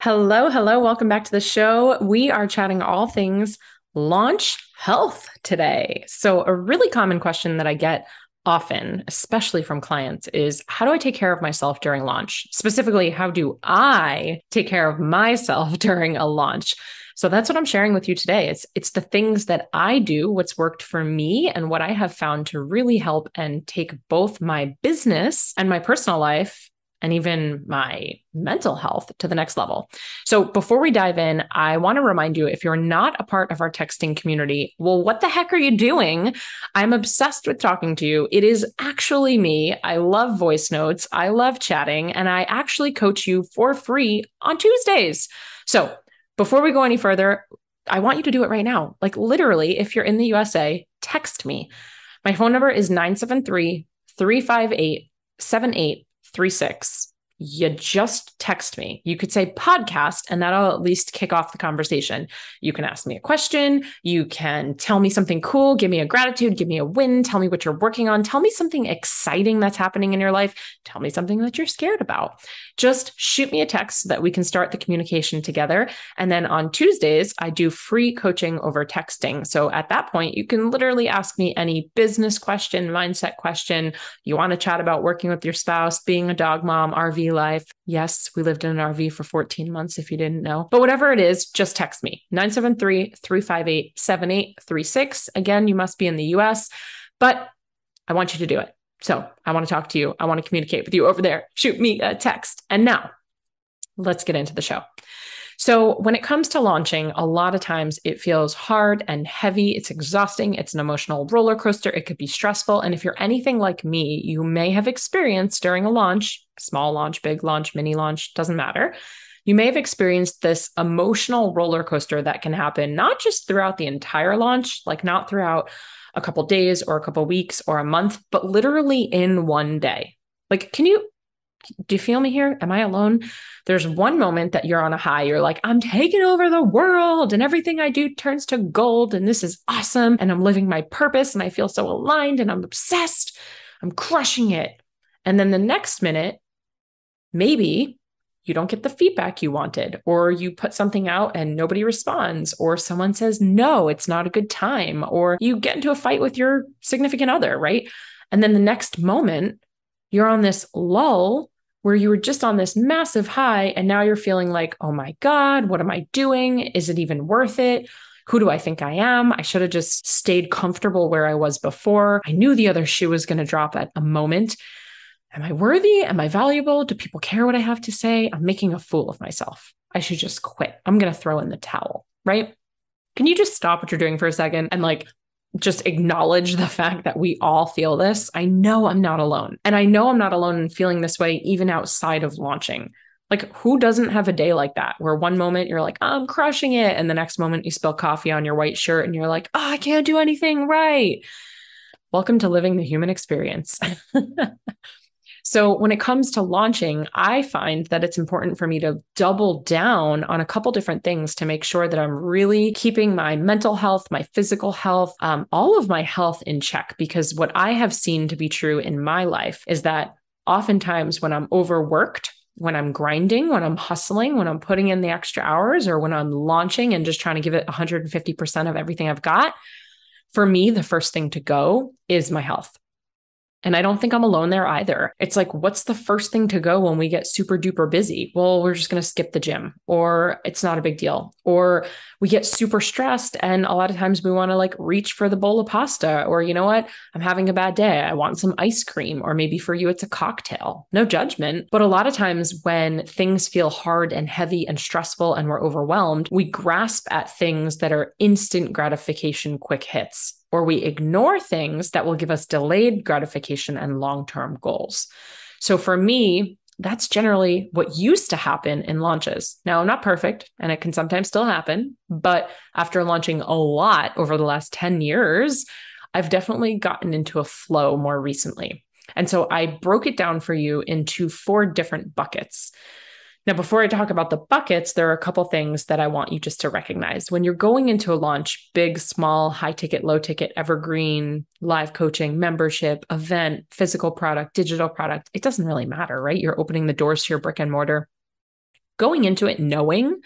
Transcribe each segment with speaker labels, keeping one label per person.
Speaker 1: Hello, hello. Welcome back to the show. We are chatting all things launch health today. So, a really common question that I get often, especially from clients, is how do I take care of myself during launch? Specifically, how do I take care of myself during a launch? So that's what I'm sharing with you today. It's the things that I do, what's worked for me, and what I have found to really help and take both my business and my personal life and even my mental health to the next level. So before we dive in, I want to remind you, if you're not a part of our texting community, well, what the heck are you doing? I'm obsessed with talking to you. It is actually me. I love voice notes. I love chatting, and I actually coach you for free on Tuesdays. So before we go any further, I want you to do it right now. Like literally, if you're in the USA, text me. My phone number is 973-358-7836. You just text me. You could say podcast, and that'll at least kick off the conversation. You can ask me a question. You can tell me something cool, give me a gratitude, give me a win, tell me what you're working on, tell me something exciting that's happening in your life, tell me something that you're scared about. Just shoot me a text so that we can start the communication together. And then on Tuesdays, I do free coaching over texting. So at that point, you can literally ask me any business question, mindset question. You want to chat about working with your spouse, being a dog mom, RV life. Yes, we lived in an RV for 14 months if you didn't know. But whatever it is, just text me. 973-358-7836. Again, you must be in the US, but I want you to do it. So I want to talk to you. I want to communicate with you over there. Shoot me a text. And now let's get into the show. So when it comes to launching, a lot of times it feels hard and heavy. It's exhausting. It's an emotional roller coaster. It could be stressful. And if you're anything like me, you may have experienced during a launch, small launch, big launch, mini launch, doesn't matter. You may have experienced this emotional roller coaster that can happen not just throughout the entire launch, like not throughout a couple days or a couple weeks or a month, but literally in one day. Like, do you feel me here? Am I alone? There's one moment that you're on a high. You're like, I'm taking over the world and everything I do turns to gold and this is awesome. And I'm living my purpose and I feel so aligned and I'm obsessed. I'm crushing it. And then the next minute, maybe you don't get the feedback you wanted, or you put something out and nobody responds, or someone says, no, it's not a good time, or you get into a fight with your significant other, right? And then the next moment, you're on this lull where you were just on this massive high, and now you're feeling like, oh my God, what am I doing? Is it even worth it? Who do I think I am? I should have just stayed comfortable where I was before. I knew the other shoe was going to drop at a moment. Am I worthy? Am I valuable? Do people care what I have to say? I'm making a fool of myself. I should just quit. I'm going to throw in the towel, right? Can you just stop what you're doing for a second and just acknowledge the fact that we all feel this? I know I'm not alone. And I know I'm not alone in feeling this way even outside of launching. Like, who doesn't have a day like that where one moment you're like, I'm crushing it. And the next moment you spill coffee on your white shirt and you're like, oh, I can't do anything right. Welcome to living the human experience. So when it comes to launching, I find that it's important for me to double down on a couple different things to make sure that I'm really keeping my mental health, my physical health, all of my health in check. Because what I have seen to be true in my life is that oftentimes when I'm overworked, when I'm grinding, when I'm hustling, when I'm putting in the extra hours, or when I'm launching and just trying to give it 150% of everything I've got, for me, the first thing to go is my health. And I don't think I'm alone there either. It's like, what's the first thing to go when we get super duper busy? Well, we're just going to skip the gym, or it's not a big deal. Or we get super stressed. And a lot of times we want to reach for the bowl of pasta, or you know what? I'm having a bad day. I want some ice cream, or maybe for you, it's a cocktail. No judgment. But a lot of times when things feel hard and heavy and stressful and we're overwhelmed, we grasp at things that are instant gratification, quick hits, or we ignore things that will give us delayed gratification and long-term goals. So for me, that's generally what used to happen in launches. Now, I'm not perfect, and it can sometimes still happen, but after launching a lot over the last 10 years, I've definitely gotten into a flow more recently. And so I broke it down for you into 4 different buckets. Now, before I talk about the buckets, there are a couple things that I want you just to recognize. When you're going into a launch, big, small, high ticket, low ticket, evergreen, live coaching, membership, event, physical product, digital product, it doesn't really matter, right? You're opening the doors to your brick and mortar. going into it knowing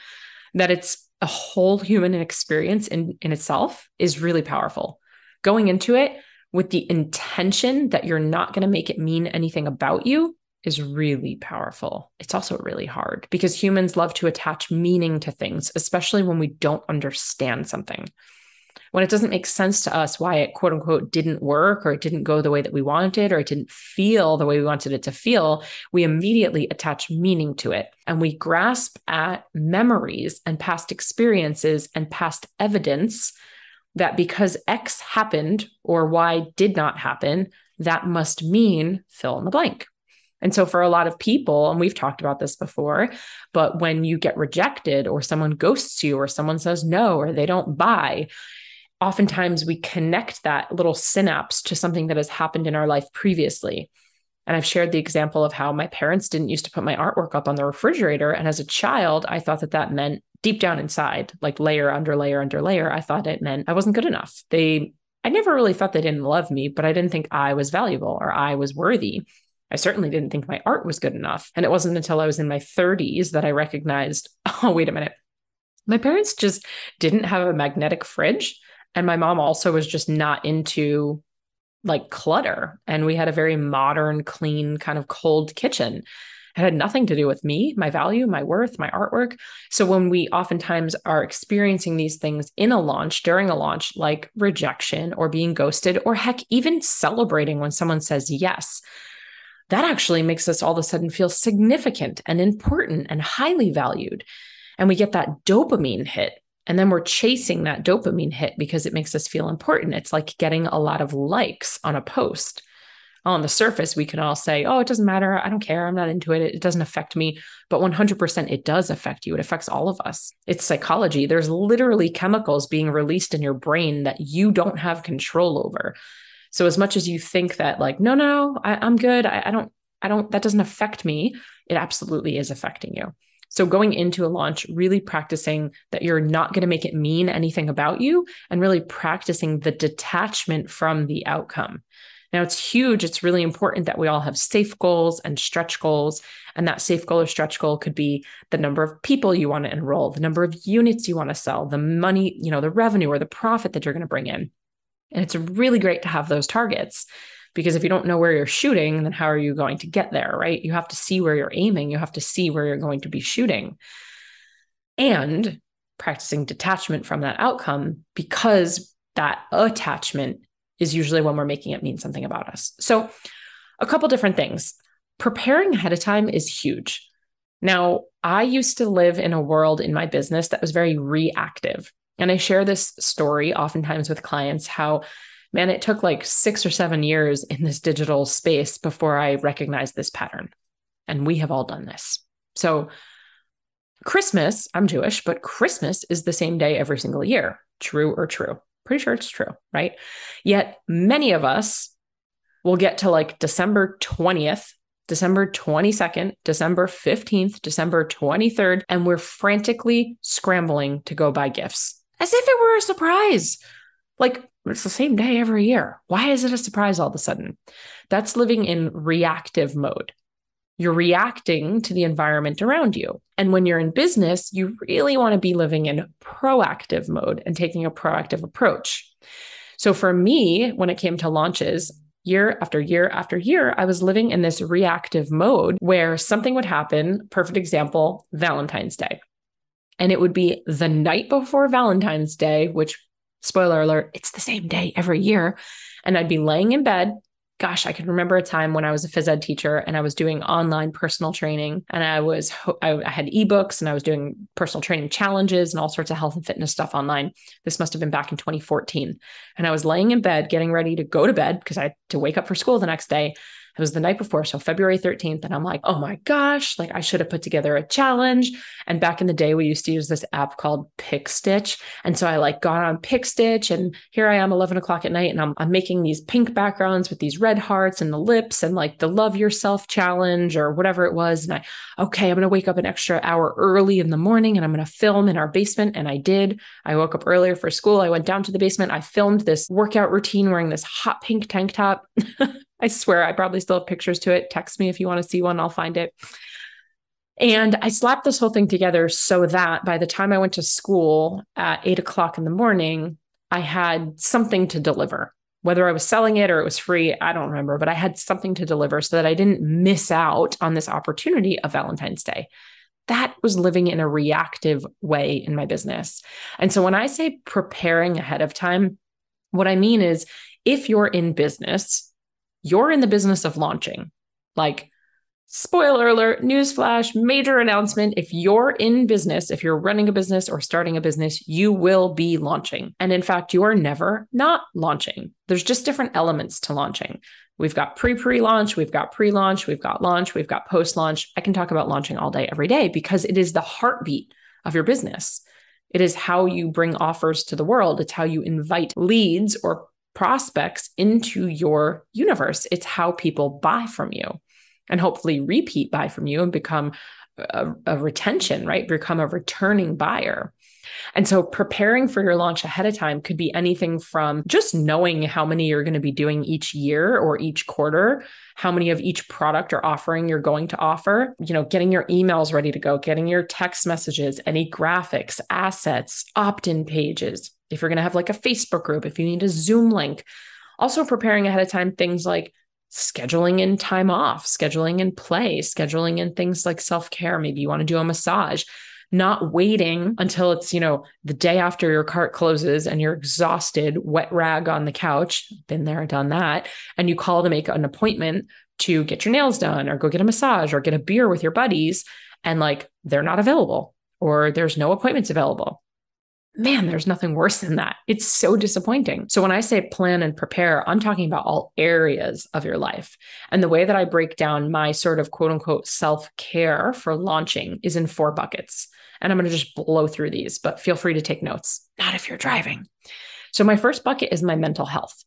Speaker 1: that it's a whole human experience in itself is really powerful. Going into it with the intention that you're not going to make it mean anything about you is really powerful. It's also really hard because humans love to attach meaning to things, especially when we don't understand something. When it doesn't make sense to us why it quote unquote didn't work, or it didn't go the way that we wanted, or it didn't feel the way we wanted it to feel, we immediately attach meaning to it. And we grasp at memories and past experiences and past evidence that because X happened or Y did not happen, that must mean fill in the blank. And so for a lot of people, and we've talked about this before, but when you get rejected or someone ghosts you or someone says no, or they don't buy, oftentimes we connect that little synapse to something that has happened in our life previously. And I've shared the example of how my parents didn't used to put my artwork up on the refrigerator. And as a child, I thought that meant deep down inside, like layer under layer under layer, I thought it meant I wasn't good enough. I never really thought they didn't love me, but I didn't think I was valuable or I was worthy. I certainly didn't think my art was good enough. And it wasn't until I was in my 30s that I recognized, oh, wait a minute. My parents just didn't have a magnetic fridge. And my mom also was just not into like clutter. And we had a very modern, clean, kind of cold kitchen. It had nothing to do with me, my value, my worth, my artwork. So when we oftentimes are experiencing these things in a launch, during a launch, like rejection or being ghosted, or heck, even celebrating when someone says yes, that actually makes us all of a sudden feel significant and important and highly valued. And we get that dopamine hit. And then we're chasing that dopamine hit because it makes us feel important. It's like getting a lot of likes on a post. On the surface, we can all say, oh, it doesn't matter. I don't care. I'm not into it. It doesn't affect me. But 100% it does affect you. It affects all of us. It's psychology. There's literally chemicals being released in your brain that you don't have control over. So as much as you think that like, no, I'm good. I don't, that doesn't affect me. It absolutely is affecting you. So going into a launch, really practicing that you're not going to make it mean anything about you, and really practicing the detachment from the outcome. Now it's huge. It's really important that we all have safe goals and stretch goals. And that safe goal or stretch goal could be the number of people you want to enroll, the number of units you want to sell, the money, the revenue or the profit that you're going to bring in. And it's really great to have those targets, because if you don't know where you're shooting, then how are you going to get there, right? You have to see where you're aiming. You have to see where you're going to be shooting. And practicing detachment from that outcome, because that attachment is usually when we're making it mean something about us. So a couple different things. Preparing ahead of time is huge. Now, I used to live in a world in my business that was very reactive. And I share this story oftentimes with clients, how, man, it took like 6 or 7 years in this digital space before I recognized this pattern. And we have all done this. So Christmas, I'm Jewish, but Christmas is the same day every single year. True or true? Pretty sure it's true, right? Yet many of us will get to like December 20th, December 22nd, December 15th, December 23rd, and we're frantically scrambling to go buy gifts as if it were a surprise. Like, it's the same day every year. Why is it a surprise all of a sudden? That's living in reactive mode. You're reacting to the environment around you. And when you're in business, you really want to be living in proactive mode and taking a proactive approach. So for me, when it came to launches, year after year after year, I was living in this reactive mode where something would happen. Perfect example, Valentine's Day. And it would be the night before Valentine's Day, which, spoiler alert, it's the same day every year. And I'd be laying in bed. Gosh, I can remember a time when I was a phys ed teacher and I was doing online personal training, and I had ebooks and I was doing personal training challenges and all sorts of health and fitness stuff online. This must have been back in 2014. And I was laying in bed, getting ready to go to bed because I had to wake up for school the next day. It was the night before, so February 13th. And I'm like, oh my gosh, like I should have put together a challenge. And back in the day, we used to use this app called PicStitch. And so I like got on PicStitch, and here I am 11 o'clock at night, and I'm making these pink backgrounds with these red hearts and the lips and like the love yourself challenge or whatever it was. And I'm going to wake up an extra hour early in the morning and I'm going to film in our basement. And I did. I woke up earlier for school. I went down to the basement. I filmed this workout routine wearing this hot pink tank top. I swear I probably still have pictures to it. Text me if you want to see one. I'll find it. And I slapped this whole thing together so that by the time I went to school at 8 o'clock in the morning, I had something to deliver. Whether I was selling it or it was free, I don't remember, but I had something to deliver so that I didn't miss out on this opportunity of Valentine's Day. That was living in a reactive way in my business. And so when I say preparing ahead of time, what I mean is if you're in business, you're in the business of launching. Like, spoiler alert, newsflash, major announcement. If you're in business, if you're running a business or starting a business, you will be launching. And in fact, you are never not launching. There's just different elements to launching. We've got pre-launch, we've got pre-launch, we've got launch, we've got post-launch. I can talk about launching all day, every day, because it is the heartbeat of your business. It is how you bring offers to the world. It's how you invite leads or prospects into your universe. It's how people buy from you and hopefully repeat buy from you and become a retention, right? Become a returning buyer. And so preparing for your launch ahead of time could be anything from just knowing how many you're going to be doing each year or each quarter, how many of each product or offering you're going to offer, getting your emails ready to go, getting your text messages, any graphics, assets, opt-in pages. If you're going to have like a Facebook group, if you need a Zoom link, also preparing ahead of time things like scheduling in time off, scheduling in play, scheduling in things like self-care. Maybe you want to do a massage, not waiting until it's, the day after your cart closes and you're exhausted, wet rag on the couch, been there, done that. And you call to make an appointment to get your nails done or go get a massage or get a beer with your buddies. And like, they're not available or there's no appointments available. Man, there's nothing worse than that. It's so disappointing. So when I say plan and prepare, I'm talking about all areas of your life. And the way that I break down my sort of quote unquote self-care for launching is in 4 buckets. And I'm going to just blow through these, but feel free to take notes, not if you're driving. So my first bucket is my mental health.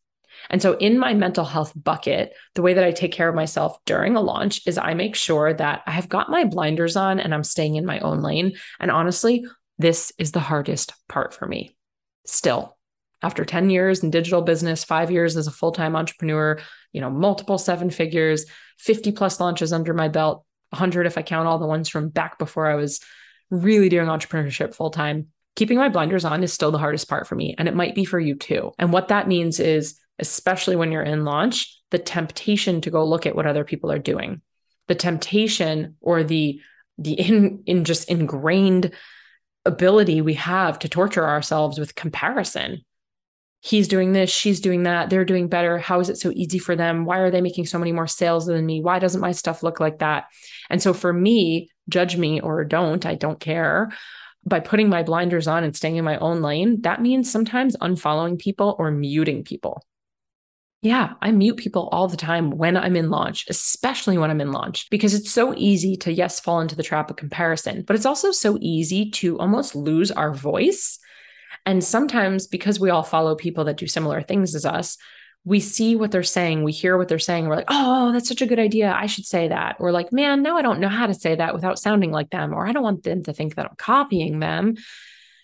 Speaker 1: And so in my mental health bucket, the way that I take care of myself during a launch is I make sure that I have got my blinders on and I'm staying in my own lane. And honestly, this is the hardest part for me. Still, after 10 years in digital business, 5 years as a full-time entrepreneur, multiple 7 figures, 50 plus launches under my belt, 100 if I count all the ones from back before I was really doing entrepreneurship full-time, keeping my blinders on is still the hardest part for me. And it might be for you too. And what that means is, especially when you're in launch, the temptation to go look at what other people are doing, the temptation or the just ingrained ability we have to torture ourselves with comparison. He's doing this, she's doing that, they're doing better. How is it so easy for them? Why are they making so many more sales than me? Why doesn't my stuff look like that? And so for me, judge me or don't, I don't care. By putting my blinders on and staying in my own lane, that means sometimes unfollowing people or muting people. Yeah, I mute people all the time when I'm in launch, especially when I'm in launch, because it's so easy to, yes, fall into the trap of comparison, but it's also so easy to almost lose our voice. And sometimes because we all follow people that do similar things as us, we see what they're saying, we hear what they're saying, we're like, oh, that's such a good idea, I should say that. Or like, man, no, I don't know how to say that without sounding like them, or I don't want them to think that I'm copying them.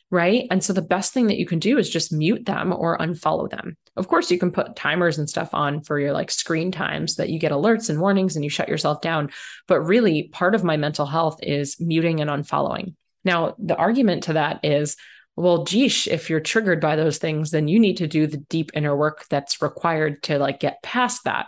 Speaker 1: Right. And so the best thing that you can do is just mute them or unfollow them. Of course, you can put timers and stuff on for your like screen time so that you get alerts and warnings and you shut yourself down. But really, part of my mental health is muting and unfollowing. Now, the argument to that is, well, geesh, if you're triggered by those things, then you need to do the deep inner work that's required to like get past that.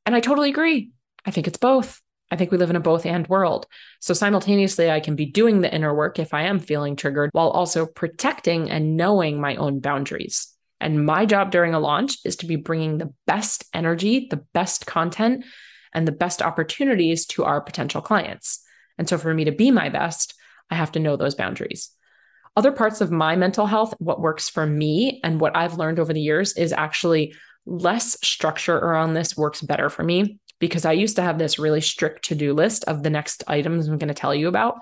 Speaker 1: And I totally agree. I think it's both. I think we live in a both and world. So simultaneously, I can be doing the inner work if I am feeling triggered while also protecting and knowing my own boundaries. And my job during a launch is to be bringing the best energy, the best content, and the best opportunities to our potential clients. And so for me to be my best, I have to know those boundaries. Other parts of my mental health, what works for me and what I've learned over the years is actually less structure around this works better for me. Because I used to have this really strict to-do list of the next items I'm going to tell you about.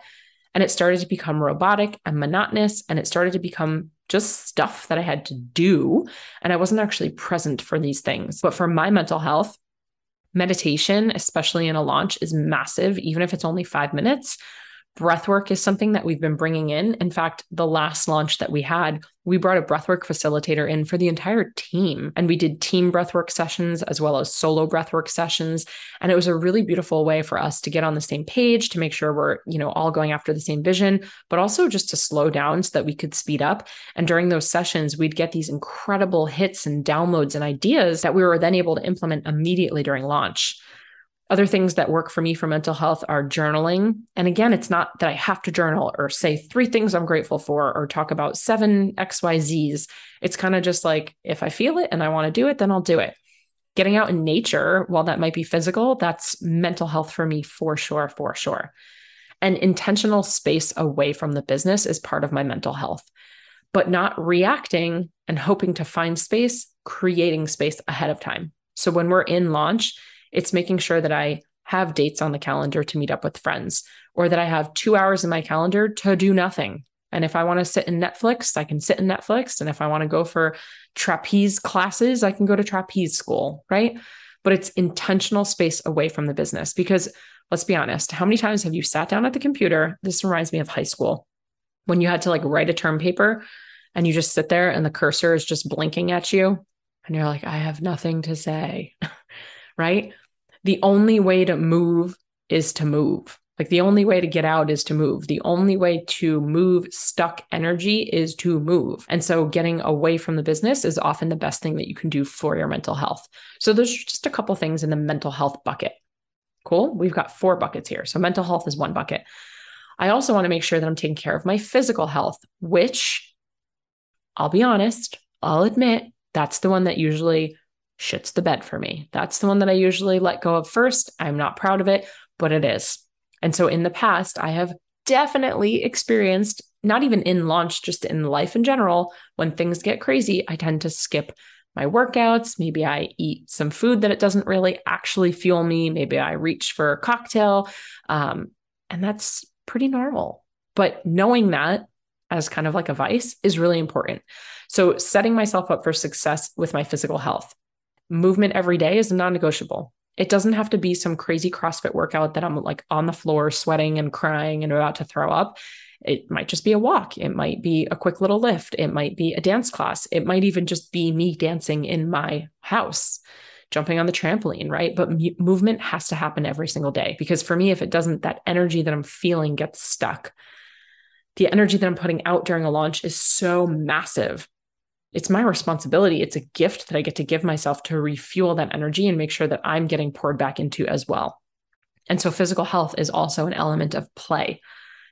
Speaker 1: And it started to become robotic and monotonous. And it started to become just stuff that I had to do. And I wasn't actually present for these things. But for my mental health, meditation, especially in a launch, is massive, even if it's only 5 minutes. Breathwork is something that we've been bringing in. In fact, the last launch that we had, we brought a breathwork facilitator in for the entire team. And we did team breathwork sessions as well as solo breathwork sessions. And it was a really beautiful way for us to get on the same page, to make sure we're, all going after the same vision, but also just to slow down so that we could speed up. And during those sessions, we'd get these incredible hits and downloads and ideas that we were then able to implement immediately during launch. Other things that work for me for mental health are journaling. And again, it's not that I have to journal or say 3 things I'm grateful for or talk about 7 XYZs. It's kind of just like, if I feel it and I want to do it, then I'll do it. Getting out in nature, while that might be physical, that's mental health for me for sure, for sure. And intentional space away from the business is part of my mental health, but not reacting and hoping to find space, creating space ahead of time. So when we're in launch, it's making sure that I have dates on the calendar to meet up with friends, or that I have 2 hours in my calendar to do nothing. And if I want to sit in Netflix, I can sit in Netflix. And if I want to go for trapeze classes, I can go to trapeze school, right? But it's intentional space away from the business, because let's be honest, how many times have you sat down at the computer? This reminds me of high school, when you had to write a term paper and you just sit there and the cursor is just blinking at you. And you're like, I have nothing to say. Right? The only way to move is to move. The only way to get out is to move. The only way to move stuck energy is to move. And so getting away from the business is often the best thing that you can do for your mental health. So there's just a couple things in the mental health bucket. Cool. We've got 4 buckets here. So mental health is 1 bucket. I also want to make sure that I'm taking care of my physical health, which, I'll be honest, I'll admit, that's the one that usually shits the bed for me. That's the one that I usually let go of first. I'm not proud of it, but it is. And so in the past, I have definitely experienced, not even in launch, just in life in general, when things get crazy, I tend to skip my workouts. Maybe I eat some food that it doesn't really actually fuel me. Maybe I reach for a cocktail. And that's pretty normal. But knowing that as kind of like a vice is really important. So setting myself up for success with my physical health. Movement every day is non-negotiable. It doesn't have to be some crazy CrossFit workout that I'm on the floor sweating and crying and about to throw up. It might just be a walk. It might be a quick little lift. It might be a dance class. It might even just be me dancing in my house, jumping on the trampoline, right? But movement has to happen every single day, because for me, if it doesn't, that energy that I'm feeling gets stuck. The energy that I'm putting out during a launch is so massive. It's my responsibility. It's a gift that I get to give myself to refuel that energy and make sure that I'm getting poured back into as well. And so physical health is also an element of play.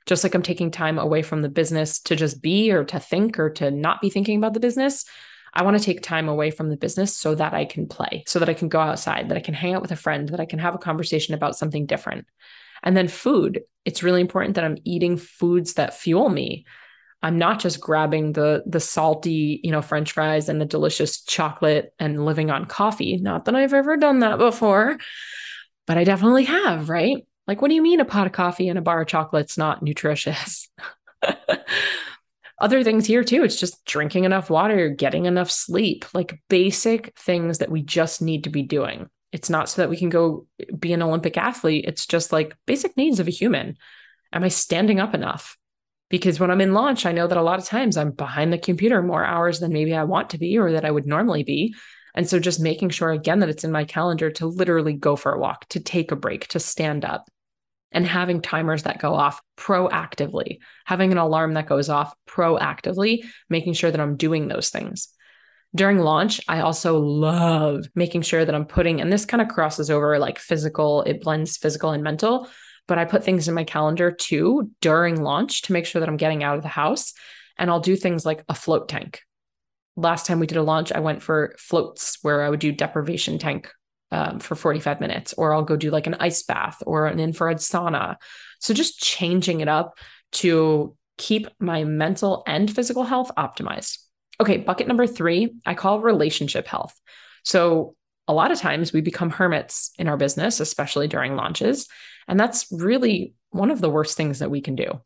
Speaker 1: Just like I'm taking time away from the business to just be, or to think, or to not be thinking about the business, I want to take time away from the business so that I can play, so that I can go outside, that I can hang out with a friend, that I can have a conversation about something different. And then food. It's really important that I'm eating foods that fuel me. I'm not just grabbing the salty, French fries and the delicious chocolate and living on coffee. Not that I've ever done that before, but I definitely have, right? What do you mean a pot of coffee and a bar of chocolate's not nutritious? Other things here too, it's just drinking enough water, getting enough sleep, basic things that we just need to be doing. It's not so that we can go be an Olympic athlete. It's just basic needs of a human. Am I standing up enough? Because when I'm in launch, I know that a lot of times I'm behind the computer more hours than maybe I want to be, or that I would normally be. And so just making sure, again, that it's in my calendar to literally go for a walk, to take a break, to stand up, and having timers that go off proactively, having an alarm that goes off proactively, making sure that I'm doing those things. During launch, I also love making sure that I'm putting, and this kind of crosses over physical, it blends physical and mental, but I put things in my calendar too during launch to make sure that I'm getting out of the house. And I'll do things like a float tank. Last time we did a launch, I went for floats where I would do deprivation tank for 45 minutes, or I'll go do an ice bath or an infrared sauna. So just changing it up to keep my mental and physical health optimized. Okay, bucket number 3, I call relationship health. So a lot of times we become hermits in our business, especially during launches. And that's really one of the worst things that we can do.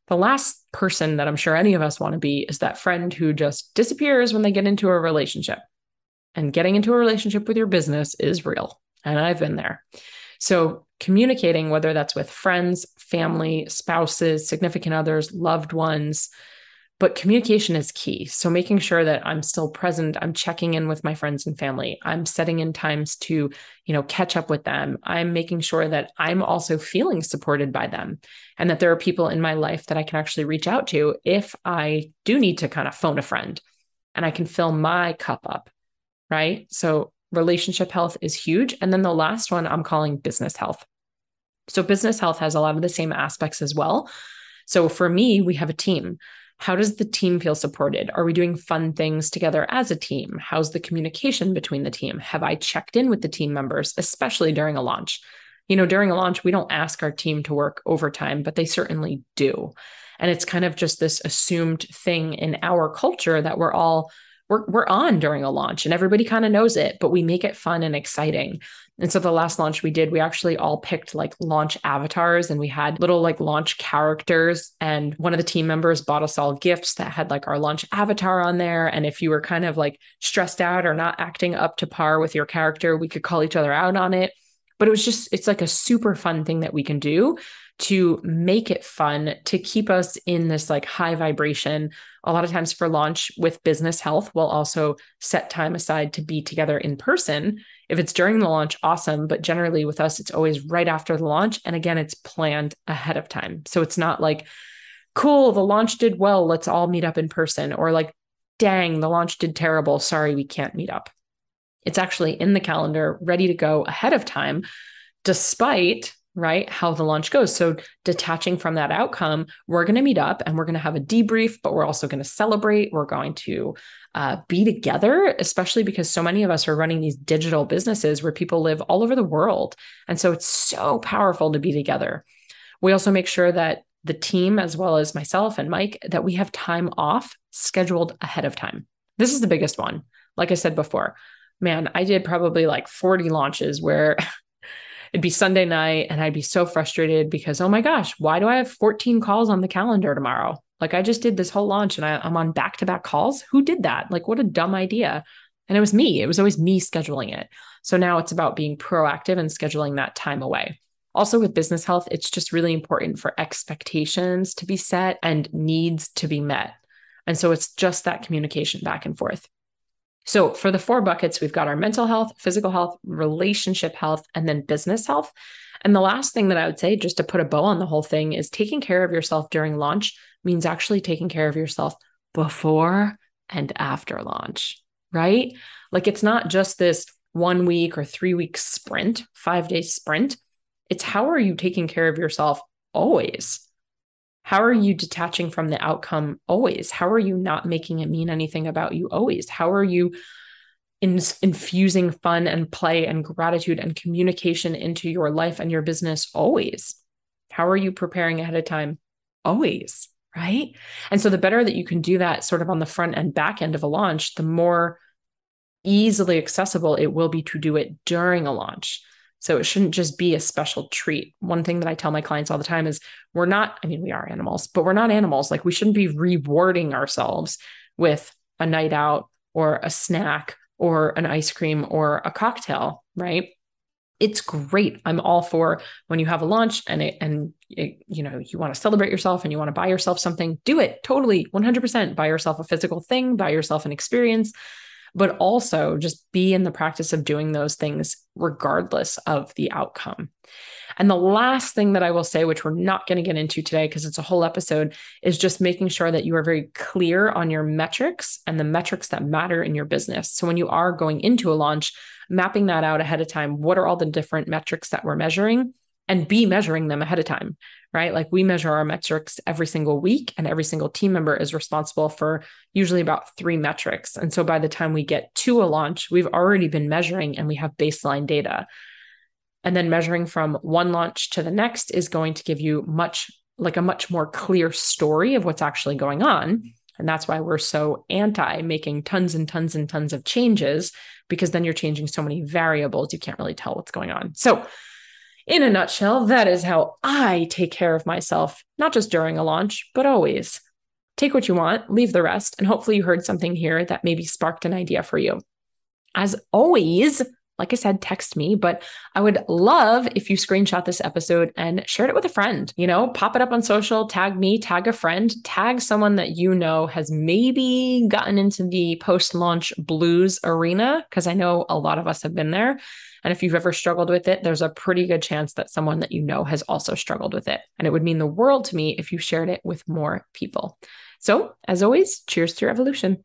Speaker 1: The last person that I'm sure any of us want to be is that friend who just disappears when they get into a relationship. And getting into a relationship with your business is real. And I've been there. So communicating, whether that's with friends, family, spouses, significant others, loved ones, but communication is key. So making sure that I'm still present, I'm checking in with my friends and family, I'm setting in times to, catch up with them. I'm making sure that I'm also feeling supported by them and that there are people in my life that I can actually reach out to if I do need to kind of phone a friend and I can fill my cup up, right? So relationship health is huge. And then the last one I'm calling business health. So business health has a lot of the same aspects as well. So for me, we have a team. How does the team feel supported? Are we doing fun things together as a team? How's the communication between the team? Have I checked in with the team members, especially during a launch? During a launch, we don't ask our team to work overtime, but they certainly do. And it's kind of just this assumed thing in our culture that we're on during a launch and everybody kind of knows it, but we make it fun and exciting. And so the last launch we did, we actually all picked like launch avatars and we had little like launch characters. And one of the team members bought us all gifts that had like our launch avatar on there. And if you were kind of like stressed out or not acting up to par with your character, we could call each other out on it. But it's like a super fun thing that we can do to make it fun, to keep us in this like high vibration. A lot of times for launch with business health, we'll also set time aside to be together in person. If it's during the launch, awesome. But generally with us, it's always right after the launch. And again, it's planned ahead of time. So it's not like, cool, the launch did well, let's all meet up in person, or like, dang, the launch did terrible, sorry, we can't meet up. It's actually in the calendar, ready to go ahead of time, despite how the launch goes. So detaching from that outcome, we're going to meet up and we're going to have a debrief, but we're also going to celebrate. We're going to be together, especially because so many of us are running these digital businesses where people live all over the world. And so it's so powerful to be together. We also make sure that the team, as well as myself and Mike, that we have time off scheduled ahead of time. This is the biggest one. Like I said before, man, I did probably like 40 launches where it'd be Sunday night and I'd be so frustrated because, oh my gosh, why do I have 14 calls on the calendar tomorrow? Like I just did this whole launch and I'm on back-to-back calls. Who did that? Like what a dumb idea. And it was me. It was always me scheduling it. So now it's about being proactive and scheduling that time away. Also with business health, it's just really important for expectations to be set and needs to be met. And so it's just that communication back and forth. So for the 4 buckets, we've got our mental health, physical health, relationship health, and then business health. And the last thing that I would say, just to put a bow on the whole thing, is taking care of yourself during launch means actually taking care of yourself before and after launch, right? Like it's not just this 1 week or 3 week sprint, 5-day sprint. It's how are you taking care of yourself always? How are you detaching from the outcome always? How are you not making it mean anything about you always? How are you infusing fun and play and gratitude and communication into your life and your business always? How are you preparing ahead of time always, right? And so the better that you can do that sort of on the front and back end of a launch, the more easily accessible it will be to do it during a launch. So it shouldn't just be a special treat. One thing that I tell my clients all the time is we are animals, but we're not animals. Like we shouldn't be rewarding ourselves with a night out or a snack or an ice cream or a cocktail, right? It's great. I'm all for when you have a launch and you want to celebrate yourself and you want to buy yourself something, do it totally 100%. Buy yourself a physical thing, buy yourself an experience. But also just be in the practice of doing those things regardless of the outcome. And the last thing that I will say, which we're not going to get into today because it's a whole episode, is just making sure that you are very clear on your metrics and the metrics that matter in your business. So when you are going into a launch, mapping that out ahead of time, what are all the different metrics that we're measuring? And be measuring them ahead of time, right? Like we measure our metrics every single week and every single team member is responsible for usually about 3 metrics. And so by the time we get to a launch, we've already been measuring and we have baseline data. And then measuring from one launch to the next is going to give you a much more clear story of what's actually going on. And that's why we're so anti making tons and tons and tons of changes, because then you're changing so many variables, you can't really tell what's going on. So in a nutshell, that is how I take care of myself, not just during a launch, but always. Take what you want, leave the rest, and hopefully you heard something here that maybe sparked an idea for you. As always, like I said, text me, but I would love if you screenshot this episode and shared it with a friend, pop it up on social, tag me, tag a friend, tag someone that you know has maybe gotten into the post-launch blues arena, because I know a lot of us have been there. And if you've ever struggled with it, there's a pretty good chance that someone that you know has also struggled with it. And it would mean the world to me if you shared it with more people. So, as always, cheers to your evolution.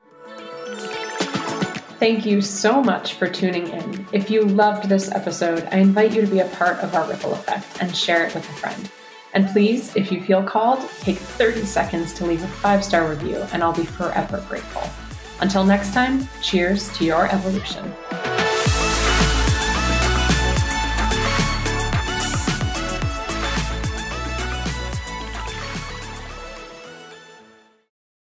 Speaker 1: Thank you so much for tuning in. If you loved this episode, I invite you to be a part of our ripple effect and share it with a friend. And please, if you feel called, take 30 seconds to leave a 5-star review, and I'll be forever grateful. Until next time, cheers to your evolution.